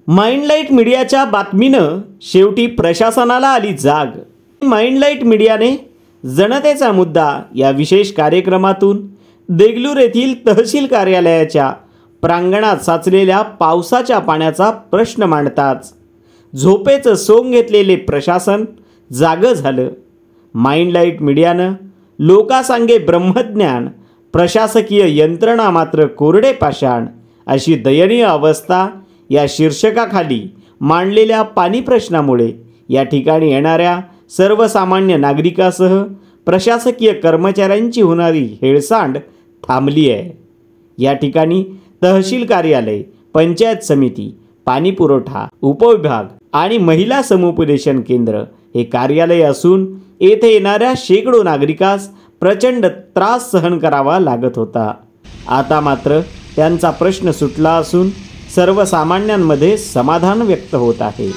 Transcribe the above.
माइंडलाईट मीडियाच्या बातमीनं शेवटी प्रशासनाला आली जाग। माइंडलाईट मीडियाने जनतेचा मुद्दा या विशेष कार्यक्रमातून देगलूर येथील तहसील कार्यालयाच्या प्रांगणात साचलेल्या पावसाच्या पाण्याचा प्रश्न मांडताच झोपेचं सोंग घेतलेले प्रशासन जागं झालं। माइंडलाईट मीडियानं लोकासांगे ब्रह्मज्ञान, प्रशासकीय यंत्रणा मात्र कोरडे पाषाण अशी दयनीय अवस्था या शीर्षकाखाली मांडलेल्या पाणी प्रश्नामुळे या ठिकाणी येणाऱ्या सर्वसामान्य नागरिकासह प्रशासकीय कर्मचाऱ्यांची होणारी हेळसांड थांबली आहे। या ठिकाणी तहसील कार्यालय, पंचायत समिती, पाणी पुरवठा उपविभाग आणि महिला समुपदेशन केंद्र हे कार्यालय असून येथे येणाऱ्या शेकडो नागरिकास प्रचंड त्रास सहन करावा लागत होता। आता मात्र त्यांचा प्रश्न सुटला असून सर्वसामान्यांमध्ये समाधान व्यक्त होत आहे।